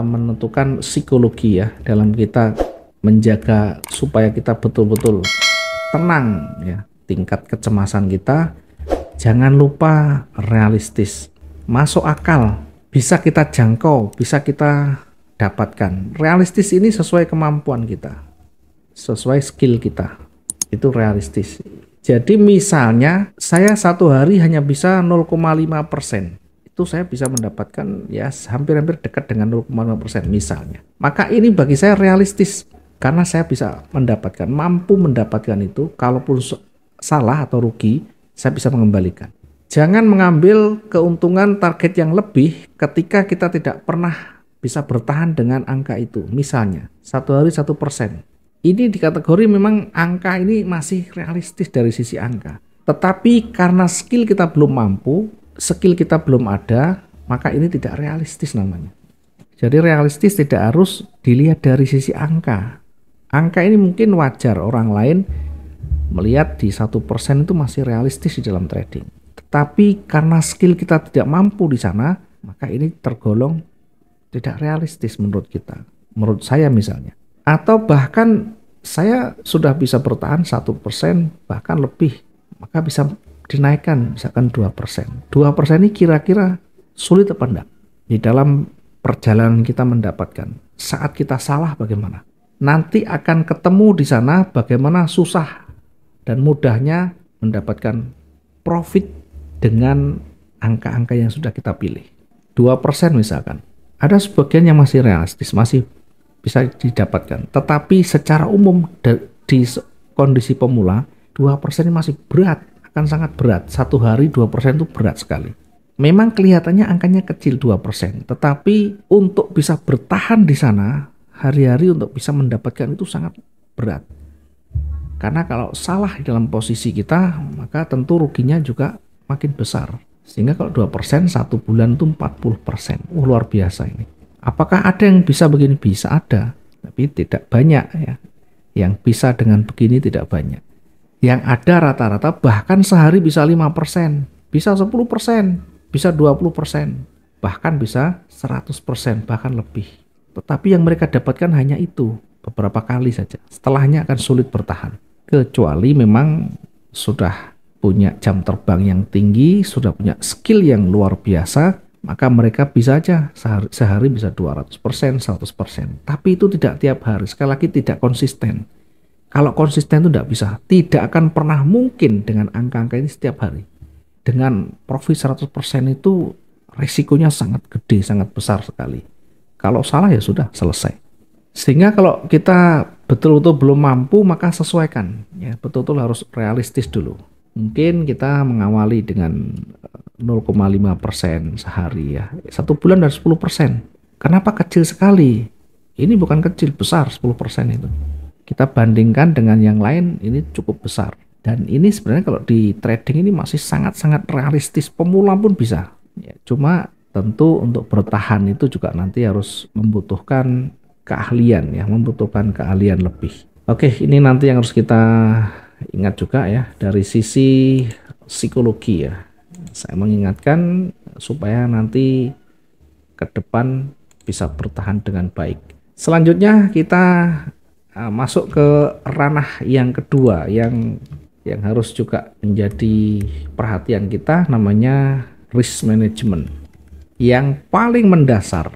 menentukan psikologi ya, dalam kita menjaga supaya kita betul-betul tenang ya, tingkat kecemasan kita. Jangan lupa realistis, masuk akal, bisa kita jangkau, bisa kita dapatkan. Realistis ini sesuai kemampuan kita, sesuai skill kita, itu realistis. Jadi misalnya saya satu hari hanya bisa 0,5%, itu saya bisa mendapatkan ya hampir-hampir dekat dengan 0,5% misalnya. Maka ini bagi saya realistis, karena saya bisa mendapatkan, mampu mendapatkan itu. Kalaupun salah atau rugi, saya bisa mengembalikan. Jangan mengambil keuntungan target yang lebih ketika kita tidak pernah bisa bertahan dengan angka itu. Misalnya satu hari 1%. Ini di kategori memang angka ini masih realistis dari sisi angka. Tetapi karena skill kita belum mampu, skill kita belum ada, maka ini tidak realistis namanya. Jadi realistis tidak harus dilihat dari sisi angka. Angka ini mungkin wajar orang lain melihat di 1% itu masih realistis di dalam trading. Tetapi karena skill kita tidak mampu di sana, maka ini tergolong tidak realistis menurut kita. Menurut saya misalnya. Atau bahkan saya sudah bisa bertahan 1%, bahkan lebih, maka bisa dinaikkan misalkan 2%. 2% ini kira-kira sulit apa enggak? Di dalam perjalanan kita mendapatkan. Saat kita salah bagaimana? Nanti akan ketemu di sana bagaimana susah dan mudahnya mendapatkan profit dengan angka-angka yang sudah kita pilih. 2% misalkan. Ada sebagian yang masih realistis, masih bisa didapatkan. Tetapi secara umum di kondisi pemula, 2% ini masih berat, akan sangat berat. Satu hari 2% itu berat sekali. Memang kelihatannya angkanya kecil 2%, tetapi untuk bisa bertahan di sana, hari-hari untuk bisa mendapatkan itu sangat berat. Karena kalau salah di dalam posisi kita, maka tentu ruginya juga makin besar. Sehingga kalau 2% satu bulan itu 40%. Luar biasa ini. Apakah ada yang bisa begini? Bisa ada. Tapi tidak banyak ya. Yang bisa dengan begini tidak banyak. Yang ada rata-rata bahkan sehari bisa 5%. Bisa 10%. Bisa 20%. Bahkan bisa 100%. Bahkan lebih. Tetapi yang mereka dapatkan hanya itu. Beberapa kali saja. Setelahnya akan sulit bertahan. Kecuali memang sudah punya jam terbang yang tinggi, sudah punya skill yang luar biasa, maka mereka bisa aja sehari bisa 200%, 100%. Tapi itu tidak tiap hari, sekali lagi tidak konsisten. Kalau konsisten itu tidak bisa, tidak akan pernah mungkin dengan angka-angka ini setiap hari. Dengan profit 100% itu risikonya sangat gede, sangat besar sekali. Kalau salah ya sudah selesai. Sehingga kalau kita betul-betul belum mampu, maka sesuaikan. Ya, betul-betul harus realistis dulu. Mungkin kita mengawali dengan 0,5% sehari ya. Satu bulan dari 10%. Kenapa kecil sekali? Ini bukan kecil, besar 10% itu. Kita bandingkan dengan yang lain, ini cukup besar. Dan ini sebenarnya kalau di trading ini masih sangat-sangat realistis. Pemula pun bisa. Ya, cuma tentu untuk bertahan itu juga nanti harus membutuhkan keahlian ya, membutuhkan keahlian lebih. Oke, ini nanti yang harus kita ingat juga ya dari sisi psikologi ya. Saya mengingatkan supaya nanti ke depan bisa bertahan dengan baik. Selanjutnya kita masuk ke ranah yang kedua yang harus juga menjadi perhatian kita, namanya risk management. Yang paling mendasar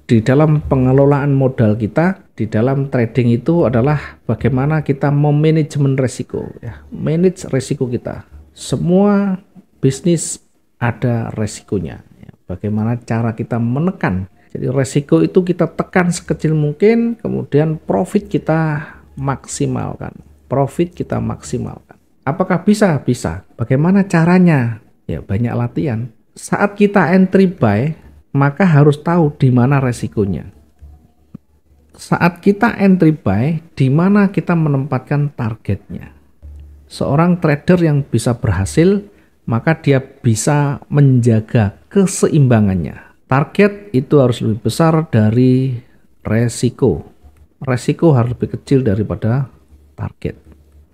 di dalam pengelolaan modal kita, di dalam trading itu adalah bagaimana kita memanajemen resiko ya, manage resiko kita. Semua bisnis ada resikonya ya. Bagaimana cara kita menekan. Jadi resiko itu kita tekan sekecil mungkin, kemudian profit kita maksimalkan. Profit kita maksimalkan. Apakah bisa? Bisa. Bagaimana caranya? Ya banyak latihan. Saat kita entry buy, maka harus tahu di mana resikonya. Saat kita entry buy, di mana kita menempatkan targetnya. Seorang trader yang bisa berhasil, maka dia bisa menjaga keseimbangannya. Target itu harus lebih besar dari resiko. Resiko harus lebih kecil daripada target.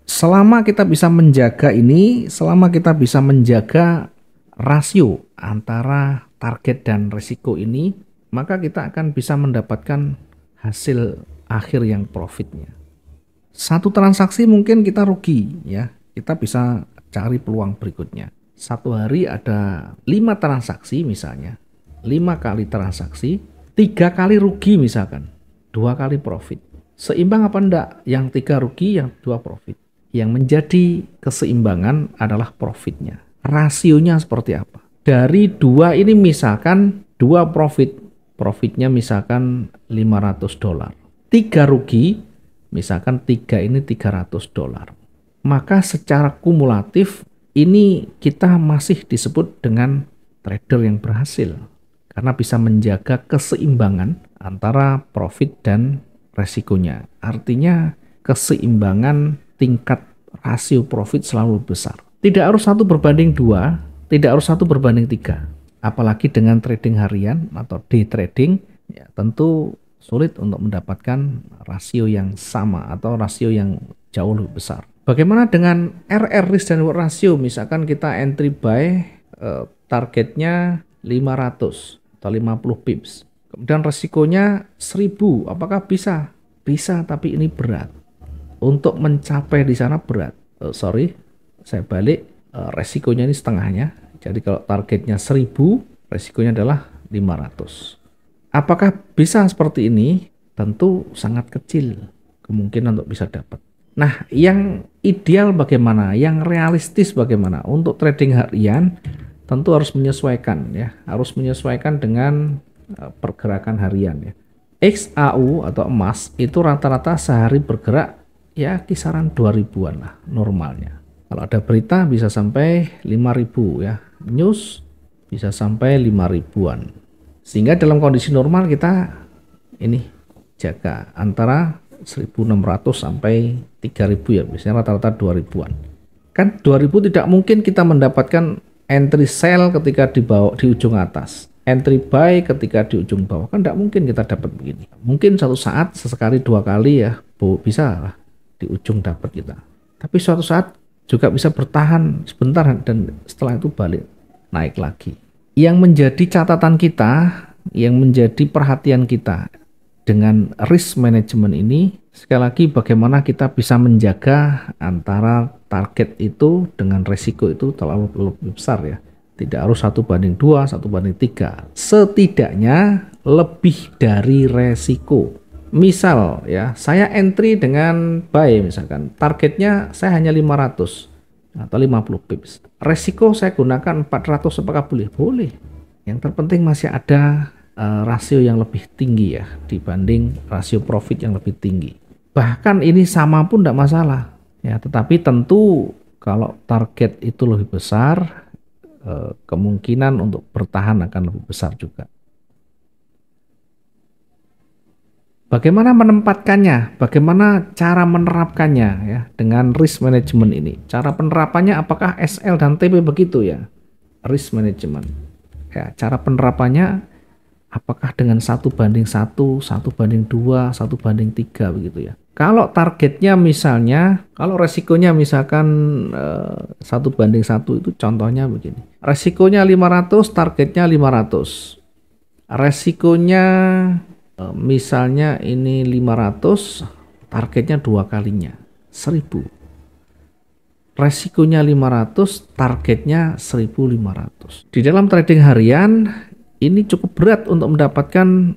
Selama kita bisa menjaga ini, selama kita bisa menjaga rasio antara target dan risiko ini, maka kita akan bisa mendapatkan hasil akhir yang profitnya. Satu transaksi mungkin kita rugi ya, kita bisa cari peluang berikutnya. Satu hari ada 5 transaksi misalnya, 5 kali transaksi, 3 kali rugi misalkan, 2 kali profit. Seimbang apa enggak? Yang 3 rugi, yang 2 profit. Yang menjadi keseimbangan adalah profitnya. Rasionya seperti apa? Dari 2 ini misalkan 2 profit, profitnya misalkan $500. 3 rugi, misalkan 3 ini $300. Maka secara kumulatif ini kita masih disebut dengan trader yang berhasil. Karena bisa menjaga keseimbangan antara profit dan resikonya. Artinya keseimbangan tingkat rasio profit selalu besar. Tidak harus 1:2, tidak harus 1:3. Apalagi dengan trading harian atau day trading, ya tentu sulit untuk mendapatkan rasio yang sama atau rasio yang jauh lebih besar. Bagaimana dengan RR risk dan reward ratio? Misalkan kita entry buy targetnya 500 atau 50 pips. Kemudian resikonya 1000. Apakah bisa? Bisa, tapi ini berat. Untuk mencapai di sana berat. Saya balik. Resikonya ini setengahnya. Jadi kalau targetnya 1000, resikonya adalah 500. Apakah bisa seperti ini? Tentu sangat kecil kemungkinan untuk bisa dapat. Nah, yang ideal bagaimana? Yang realistis bagaimana? Untuk trading harian tentu harus menyesuaikan ya, harus menyesuaikan dengan pergerakan harian ya. XAU atau emas itu rata-rata sehari bergerak ya kisaran 2000-an lah normalnya. Kalau ada berita bisa sampai 5000 ya. News bisa sampai 5000-an. Sehingga dalam kondisi normal kita ini jaga antara 1600 sampai 3000 ya, biasanya rata-rata 2000-an. Kan 2000 tidak mungkin kita mendapatkan entry sell ketika di ujung atas, entry buy ketika di ujung bawah, kan tidak mungkin kita dapat begini. Mungkin satu saat sesekali 2 kali ya bisa lah di ujung dapat kita, tapi suatu saat juga bisa bertahan sebentar dan setelah itu balik naik lagi. Yang menjadi catatan kita, yang menjadi perhatian kita dengan risk management ini, sekali lagi bagaimana kita bisa menjaga antara target itu dengan resiko itu terlalu lebih besar ya. Tidak harus 1:2, 1:3. Setidaknya lebih dari resiko. Misal ya, saya entry dengan buy misalkan, targetnya saya hanya 500 atau 50 pips. Resiko saya gunakan 400, apakah boleh? Boleh. Yang terpenting masih ada rasio yang lebih tinggi ya dibanding rasio profit yang lebih tinggi. Bahkan ini sama pun tidak masalah ya, tetapi tentu kalau target itu lebih besar, kemungkinan untuk bertahan akan lebih besar juga. Bagaimana menempatkannya? Bagaimana cara menerapkannya ya dengan risk management ini? Cara penerapannya apakah SL dan TP begitu ya? Risk management. Ya, cara penerapannya apakah dengan 1:1, 1:2, 1:3 begitu ya? Kalau targetnya misalnya, kalau resikonya misalkan 1:1 itu contohnya begini. Resikonya 500, targetnya 500. Resikonya misalnya ini 500, targetnya 2 kalinya 1000. Resikonya 500, targetnya 1500. Di dalam trading harian ini cukup berat untuk mendapatkan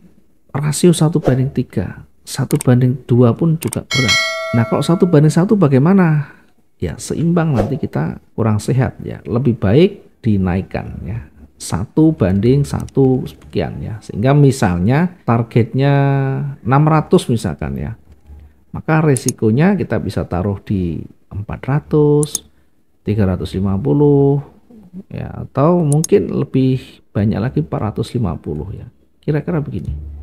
rasio 1:3. 1:2 pun juga berat. Nah, kalau 1:1 bagaimana? Ya, seimbang, nanti kita kurang sehat ya. Lebih baik dinaikkan ya. 1:1 sekian ya. Sehingga misalnya targetnya 600 misalkan ya. Maka resikonya kita bisa taruh di 400, 350 ya, atau mungkin lebih banyak lagi 450 ya. Kira-kira begini.